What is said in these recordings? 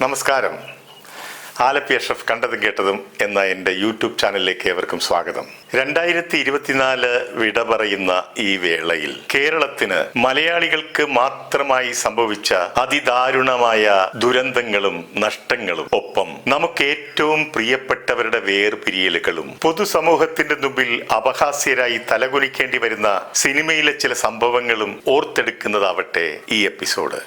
നമസ്കാരം. ആലപ്പി അഷ്റഫ് കണ്ടതും കേട്ടതും എന്ന എൻ്റെ യൂട്യൂബ് ചാനലിലേക്ക് ഏവർക്കും സ്വാഗതം. 2024 വിട പറയുന്ന ഈ വേളയിൽ കേരളത്തിന് മലയാളികൾക്ക് മാത്രമായി സംഭവിച്ച അതിദാരുണമായ ദുരന്തങ്ങളും നഷ്ടങ്ങളും ഒപ്പം നമുക്ക് ഏറ്റവും പ്രിയപ്പെട്ടവരുടെ വേർപിരിയലുകളും പൊതുസമൂഹത്തിന്റെ മുമ്പിൽ അപഹാസ്യരായി തലകുനിക്കേണ്ടി വരുന്ന സിനിമയിലെ ചില സംഭവങ്ങളും ഓർത്തെടുക്കുന്നതാവട്ടെ ഈ എപ്പിസോഡ്.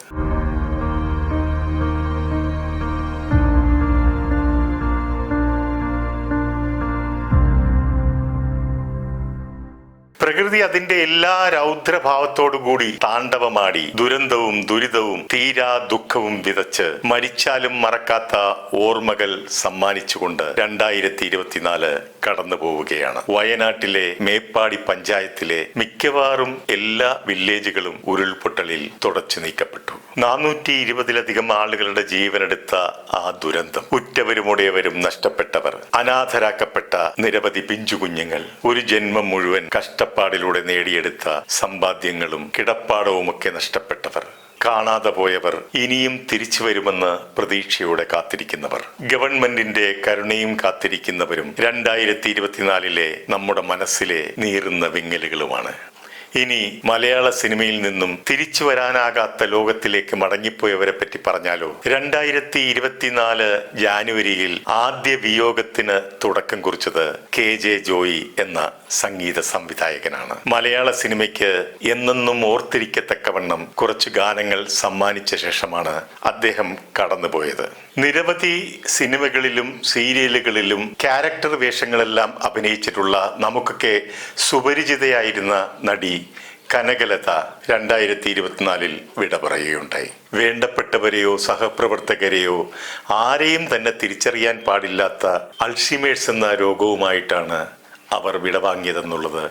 പ്രകൃതി അതിന്റെ എല്ലാ രൗദ്രഭാവത്തോടുകൂടി താണ്ഡവമാടി ദുരന്തവും ദുരിതവും തീരാ ദുഃഖവും വിതച്ച് മരിച്ചാലും മറക്കാത്ത ഓർമ്മകൾ സമ്മാനിച്ചുകൊണ്ട് 2024 കടന്നു പോവുകയാണ്. വയനാട്ടിലെ മേപ്പാടി പഞ്ചായത്തിലെ മിക്കവാറും എല്ലാ വില്ലേജുകളും ഉരുൾപൊട്ടലിൽ തുടച്ചു നീക്കപ്പെട്ടു. 420-ലധികം ആളുകളുടെ ജീവനെടുത്ത ആ ദുരന്തം, ഉറ്റവരും ഉടയവരും നഷ്ടപ്പെട്ടവർ, അനാഥരാക്കപ്പെട്ട നിരവധി പിഞ്ചുകുഞ്ഞുങ്ങൾ, ഒരു ജന്മം മുഴുവൻ കഷ്ടപ്പാടിലൂടെ നേടിയെടുത്ത സമ്പാദ്യങ്ങളും കിടപ്പാടവുമൊക്കെ നഷ്ടപ്പെട്ടവർ, കാണാതെ പോയവർ, ഇനിയും തിരിച്ചു വരുമെന്ന് പ്രതീക്ഷയോടെ കാത്തിരിക്കുന്നവർ, ഗവൺമെന്റിന്റെ കരുണയും കാത്തിരിക്കുന്നവരും 2024 നമ്മുടെ മനസ്സിലെ നീറുന്ന വിങ്ങലുകളുമാണ്. ഇനി മലയാള സിനിമയിൽ നിന്നും തിരിച്ചു വരാനാകാത്ത ലോകത്തിലേക്ക് മടങ്ങിപ്പോയവരെ പറ്റി പറഞ്ഞാലോ? 2024 ജാനുവരിയിൽ ആദ്യ വിയോഗത്തിന് തുടക്കം കുറിച്ചത് KJ ജോയി എന്ന സംഗീത സംവിധായകനാണ്. മലയാള സിനിമയ്ക്ക് എന്നെന്നും ഓർത്തിരിക്കത്തക്കവണ്ണം കുറച്ചു ഗാനങ്ങൾ സമ്മാനിച്ച ശേഷമാണ് അദ്ദേഹം കടന്നുപോയത്. നിരവധി സിനിമകളിലും സീരിയലുകളിലും ക്യാരക്ടർ വേഷങ്ങളെല്ലാം അഭിനയിച്ചിട്ടുള്ള നമുക്കൊക്കെ സുപരിചിതയായിരുന്ന നടി കനകലത 2024 വിട പറയുകയുണ്ടായി. വേണ്ടപ്പെട്ടവരെയോ സഹപ്രവർത്തകരെയോ ആരെയും തന്നെ തിരിച്ചറിയാൻ പാടില്ലാത്ത അൾഷിമേഴ്സ് എന്ന രോഗവുമായിട്ടാണ് അവർ വിടവാങ്ങിയതെന്നുള്ളത്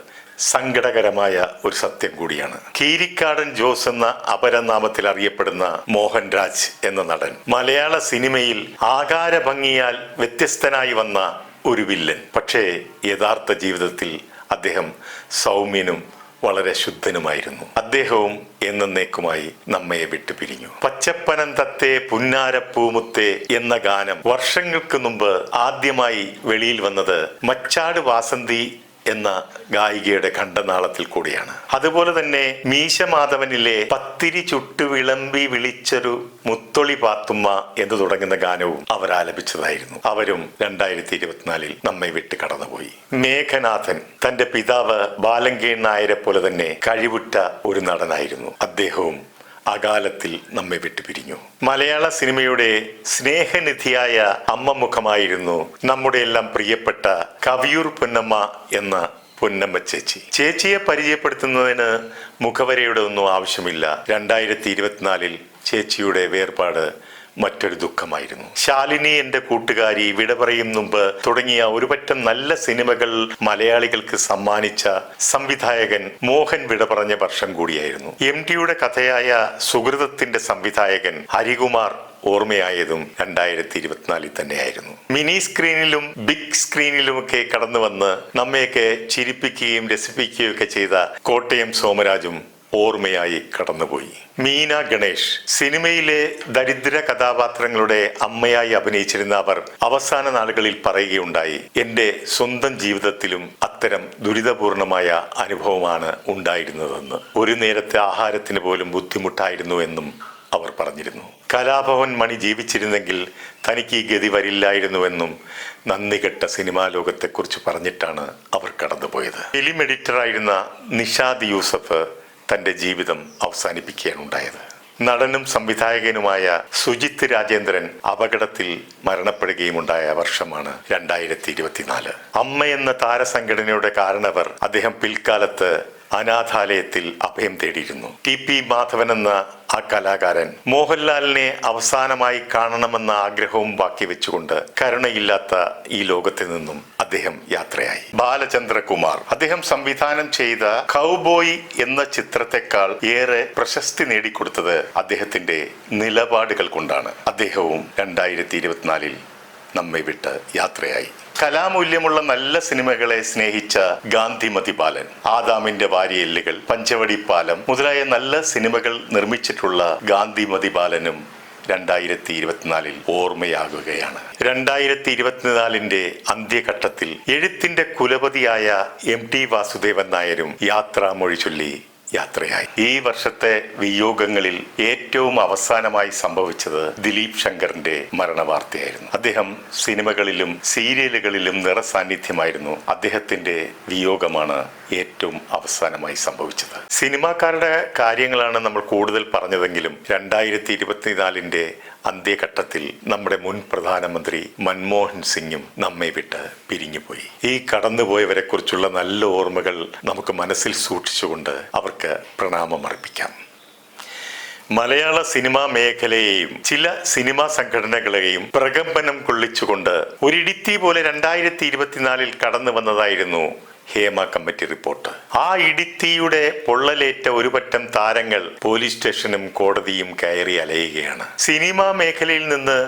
സങ്കടകരമായ ഒരു സത്യം കൂടിയാണ്. കീരിക്കാടൻ ജോസ് എന്ന അപരനാമത്തിൽ അറിയപ്പെടുന്ന മോഹൻരാജ് എന്ന നടൻ മലയാള സിനിമയിൽ ആകാര ഭംഗിയാൽ വ്യത്യസ്തനായി വന്ന ഒരു വില്ലൻ. പക്ഷേ യഥാർത്ഥ ജീവിതത്തിൽ അദ്ദേഹം സൗമ്യനും വളരെ ശുദ്ധനുമായിരുന്നു. അദ്ദേഹവും എന്നേക്കുമായി നമ്മയെ വിട്ടുപിരിഞ്ഞു. പച്ചപ്പനന്തത്തെ പുന്നാരപ്പൂമുത്തേ എന്ന ഗാനം വർഷങ്ങൾക്ക് മുമ്പ് ആദ്യമായി വെളിയിൽ വന്നത് മച്ചാട് വാസന്തി എന്ന ഗായികയുടെ ഖണ്ഡനാളത്തിൽ കൂടിയാണ്. അതുപോലെ തന്നെ മീശമാധവനിലെ പത്തിരി ചുട്ടു വിളമ്പി വിളിച്ചൊരു മുത്തൊളി പാത്തുമ്മ എന്ന് തുടങ്ങുന്ന ഗാനവും അവർ ആലപിച്ചതായിരുന്നു. അവരും 2024 നമ്മെ വിട്ട് കടന്നുപോയി. മേഘനാഥൻ തന്റെ പിതാവ് ബാലങ്കേൺ നായരെ പോലെ തന്നെ കഴിവുറ്റ ഒരു നടനായിരുന്നു. അദ്ദേഹവും അകാലത്തിൽ നമ്മെ വിട്ടുപിരിഞ്ഞു. മലയാള സിനിമയുടെ സ്നേഹനിധിയായ അമ്മമുഖമായിരുന്നു നമ്മുടെ എല്ലാം പ്രിയപ്പെട്ട കവിയൂർ പൊന്നമ്മ എന്ന പൊന്നമ്മ ചേച്ചി. ചേച്ചിയെ പരിചയപ്പെടുത്തുന്നതിന് മുഖവരയുടെ ഒന്നും ആവശ്യമില്ല. 2024 ചേച്ചിയുടെ വേർപാട് മറ്റൊരു ദുഃഖമായിരുന്നു. ശാലിനി എന്റെ കൂട്ടുകാരി, വിട പറയും മുമ്പ് തുടങ്ങിയ ഒരുപറ്റം നല്ല സിനിമകൾ മലയാളികൾക്ക് സമ്മാനിച്ച സംവിധായകൻ മോഹൻ വിട പറഞ്ഞ വർഷം കൂടിയായിരുന്നു. MTയുടെ കഥയായ സുഹൃതത്തിന്റെ സംവിധായകൻ ഹരികുമാർ ഓർമ്മയായതും 2024 തന്നെയായിരുന്നു. മിനി സ്ക്രീനിലും ബിഗ് സ്ക്രീനിലുമൊക്കെ കടന്നു വന്ന് നമ്മയൊക്കെ ചിരിപ്പിക്കുകയും രസിപ്പിക്കുകയും ഒക്കെ ചെയ്ത കോട്ടയം സോമരാജും ഓർമ്മയായി കടന്നുപോയി. മീന ഗണേഷ് സിനിമയിലെ ദരിദ്ര കഥാപാത്രങ്ങളുടെ അമ്മയായി അഭിനയിച്ചിരുന്ന അവർ അവസാന നാളുകളിൽ പറയുകയുണ്ടായി, എന്റെ സ്വന്തം ജീവിതത്തിലും അത്തരം ദുരിതപൂർണമായ അനുഭവമാണ് ഉണ്ടായിരുന്നതെന്ന്. ഒരു നേരത്തെ ആഹാരത്തിന് പോലും ബുദ്ധിമുട്ടായിരുന്നു എന്നും അവർ പറഞ്ഞിരുന്നു. കലാഭവൻ മണി ജീവിച്ചിരുന്നെങ്കിൽ തനിക്ക് ഈ ഗതി വരില്ലായിരുന്നുവെന്നും നന്ദികെട്ട സിനിമാ ലോകത്തെക്കുറിച്ച് പറഞ്ഞിട്ടാണ് അവർ കടന്നുപോയത്. ഫിലിം എഡിറ്ററായിരുന്ന നിഷാദ് യൂസഫ് തന്റെ ജീവിതം അവസാനിപ്പിക്കുകയാണ് ഉണ്ടായത്. നടനും സംവിധായകനുമായ സുജിത്ത് രാജേന്ദ്രൻ അപകടത്തിൽ മരണപ്പെടുകയും ഉണ്ടായ വർഷമാണ് 2024. അമ്മ എന്ന താരസംഘടനയുടെ കാരണവർ അദ്ദേഹം പിൽക്കാലത്ത് അനാഥാലയത്തിൽ അഭയം തേടിയിരുന്നു. TP മാധവൻ എന്ന ആ കലാകാരൻ മോഹൻലാലിനെ അവസാനമായി കാണണമെന്ന ആഗ്രഹവും ബാക്കി വെച്ചുകൊണ്ട് കരുണയില്ലാത്ത ഈ ലോകത്തിൽ നിന്നും അദ്ദേഹം യാത്രയായി. ബാലചന്ദ്രകുമാർ അദ്ദേഹം സംവിധാനം ചെയ്ത കൗബോയ് എന്ന ചിത്രത്തെക്കാൾ ഏറെ പ്രശസ്തി നേടിക്കൊടുത്തത് അദ്ദേഹത്തിന്റെ നിലപാടുകൾ കൊണ്ടാണ്. അദ്ദേഹവും 2024 നമ്മെ വിട്ട് യാത്രയായി. കലാമൂല്യമുള്ള നല്ല സിനിമകളെ സ്നേഹിച്ച ഗാന്ധിമതി ബാലൻ, ആദാമിന്റെ വാരിയെല്ലുകൾ, പഞ്ചവടി പാലം മുതലായ നല്ല സിനിമകൾ നിർമ്മിച്ചിട്ടുള്ള ഗാന്ധിമതി ബാലനും 2024 ഓർമ്മയാകുകയാണ്. 2024 അന്ത്യഘട്ടത്തിൽ എഴുത്തിന്റെ കുലപതിയായ MT വാസുദേവൻ നായരും യാത്രാമൊഴി ചൊല്ലി യാത്രയായി. ഈ വർഷത്തെ വിയോഗങ്ങളിൽ ഏറ്റവും അവസാനമായി സംഭവിച്ചത് ദിലീപ് ശങ്കറിന്റെ മരണവാർത്തയായിരുന്നു. അദ്ദേഹം സിനിമകളിലും സീരിയലുകളിലും നിറസാന്നിധ്യമായിരുന്നു. അദ്ദേഹത്തിന്റെ വിയോഗമാണ് ഏറ്റവും അവസാനമായി സംഭവിച്ചത്. സിനിമാക്കാരുടെ കാര്യങ്ങളാണ് നമ്മൾ കൂടുതൽ പറഞ്ഞതെങ്കിലും 2024 അന്ത്യഘട്ടത്തിൽ നമ്മുടെ മുൻ പ്രധാനമന്ത്രി മൻമോഹൻ സിംഗും നമ്മെ വിട്ട് പിരിഞ്ഞുപോയി. ഈ കടന്നുപോയവരെ കുറിച്ചുള്ള നല്ല ഓർമ്മകൾ നമുക്ക് മനസ്സിൽ സൂക്ഷിച്ചുകൊണ്ട് അവർക്ക് പ്രണാമം അർപ്പിക്കാം. മലയാള സിനിമാ മേഖലയെയും ചില സിനിമാ സംഘടനകളെയും പ്രകമ്പനം കൊള്ളിച്ചുകൊണ്ട് ഒരിടിത്തി പോലെ 2024 കടന്നു വന്നതായിരുന്നു ഹേമ കമ്മിറ്റി റിപ്പോർട്ട്. ആ ഇടിത്തിയുടെ പൊള്ളലേറ്റ ഒരുപറ്റം താരങ്ങൾ പോലീസ് സ്റ്റേഷനും കോടതിയും കയറി അലയുകയാണ്. സിനിമാ മേഖലയിൽ നിന്ന്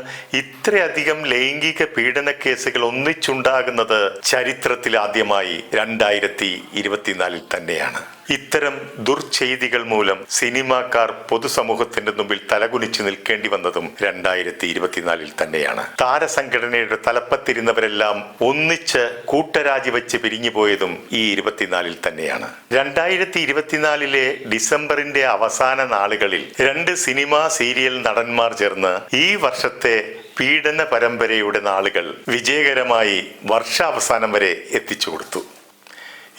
ഇത്രയധികം ലൈംഗിക പീഡന കേസുകൾ ഒന്നിച്ചുണ്ടാകുന്നത് ചരിത്രത്തിൽ ആദ്യമായി 2024 തന്നെയാണ്. ഇത്തരം ദുർചെയ്തികൾ മൂലം സിനിമാക്കാർ പൊതുസമൂഹത്തിന്റെ മുമ്പിൽ തലകുനിച്ചു നിൽക്കേണ്ടി വന്നതും 2024 തന്നെയാണ്. താരസംഘടനയുടെ തലപ്പത്തിരുന്നവരെല്ലാം ഒന്നിച്ച് കൂട്ടരാജി വെച്ച് പിരിഞ്ഞുപോയതും ഈ 24 തന്നെയാണ്. 2024 ഡിസംബറിന്റെ അവസാന നാളുകളിൽ 2 സിനിമാ സീരിയൽ നടന്മാർ ചേർന്ന് ഈ വർഷത്തെ പീഡന പരമ്പരയുടെ നാളുകൾ വിജയകരമായി വർഷാവസാനം വരെ എത്തിച്ചു കൊടുത്തു.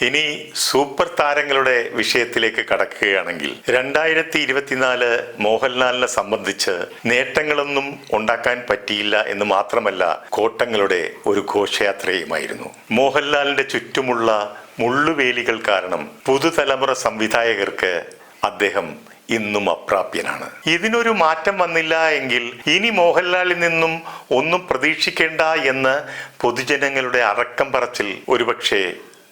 ഇനി സൂപ്പർ താരങ്ങളുടെ വിഷയത്തിലേക്ക് കടക്കുകയാണെങ്കിൽ 2024 മോഹൻലാലിനെ സംബന്ധിച്ച് നേട്ടങ്ങളൊന്നും ഉണ്ടാക്കാൻ പറ്റിയില്ല എന്ന് മാത്രമല്ല, കോട്ടങ്ങളുടെ ഒരു ഘോഷയാത്രയുമായിരുന്നു. മോഹൻലാലിന്റെ ചുറ്റുമുള്ള മുള്ളുവേലികൾ കാരണം പുതുതലമുറ സംവിധായകർക്ക് അദ്ദേഹം ഇന്നും അപ്രാപ്യനാണ്. ഇതിനൊരു മാറ്റം വന്നില്ല എങ്കിൽ ഇനി മോഹൻലാലിൽ നിന്നും ഒന്നും പ്രതീക്ഷിക്കേണ്ട എന്ന് പൊതുജനങ്ങളുടെ അറക്കം പറച്ചിൽ ഒരുപക്ഷെ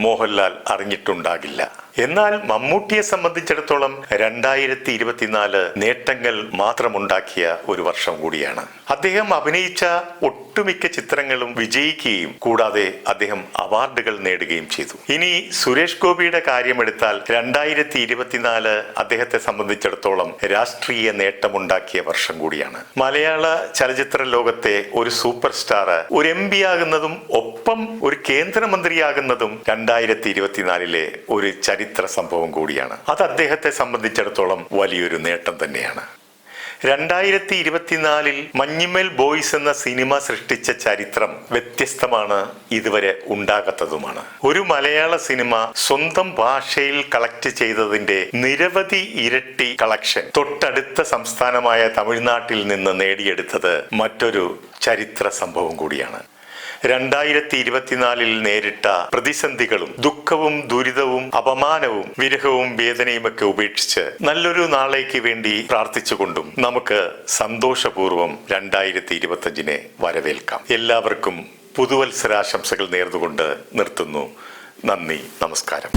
മോഹൻലാൽ അറിഞ്ഞിട്ടുണ്ടാകില്ല. എന്നാൽ മമ്മൂട്ടിയെ സംബന്ധിച്ചിടത്തോളം 2024 നേട്ടങ്ങൾ മാത്രമുണ്ടാക്കിയ ഒരു വർഷം കൂടിയാണ്. അദ്ദേഹം അഭിനയിച്ച ഒട്ടുമിക്ക ചിത്രങ്ങളും വിജയിക്കുകയും കൂടാതെ അദ്ദേഹം അവാർഡുകൾ നേടുകയും ചെയ്തു. ഇനി സുരേഷ് ഗോപിയുടെ കാര്യമെടുത്താൽ 2024 അദ്ദേഹത്തെ സംബന്ധിച്ചിടത്തോളം രാഷ്ട്രീയ നേട്ടമുണ്ടാക്കിയ വർഷം കൂടിയാണ്. മലയാള ചലച്ചിത്ര ലോകത്തെ ഒരു സൂപ്പർ സ്റ്റാർ ഒരു MP ആകുന്നതും ഒപ്പം ഒരു കേന്ദ്രമന്ത്രിയാകുന്നതും 2024 ഒരു ചരിത്ര സംഭവം കൂടിയാണ്. അത് അദ്ദേഹത്തെ സംബന്ധിച്ചിടത്തോളം വലിയൊരു നേട്ടം തന്നെയാണ്. 2024 മഞ്ഞുമേൽ ബോയ്സ് എന്ന സിനിമ സൃഷ്ടിച്ച ചരിത്രം വ്യത്യസ്തമാണ്, ഇതുവരെ ഉണ്ടാകാത്തതുമാണ്. ഒരു മലയാള സിനിമ സ്വന്തം ഭാഷയിൽ കളക്ട് ചെയ്തതിന്റെ നിരവധി ഇരട്ടി കളക്ഷൻ തൊട്ടടുത്ത സംസ്ഥാനമായ തമിഴ്നാട്ടിൽ നിന്ന് നേടിയെടുത്തത് മറ്റൊരു ചരിത്ര സംഭവം കൂടിയാണ്. 2024 നേരിട്ട പ്രതിസന്ധികളും ദുഃഖവും ദുരിതവും അപമാനവും വിരഹവും വേദനയും ഒക്കെ ഉപേക്ഷിച്ച് നല്ലൊരു നാളേക്ക് വേണ്ടി പ്രാർത്ഥിച്ചുകൊണ്ടും നമുക്ക് സന്തോഷപൂർവ്വം 2025 വരവേൽക്കാം. എല്ലാവർക്കും പുതുവത്സരാശംസകൾ നേർന്നുകൊണ്ട് നിർത്തുന്നു. നന്ദി, നമസ്കാരം.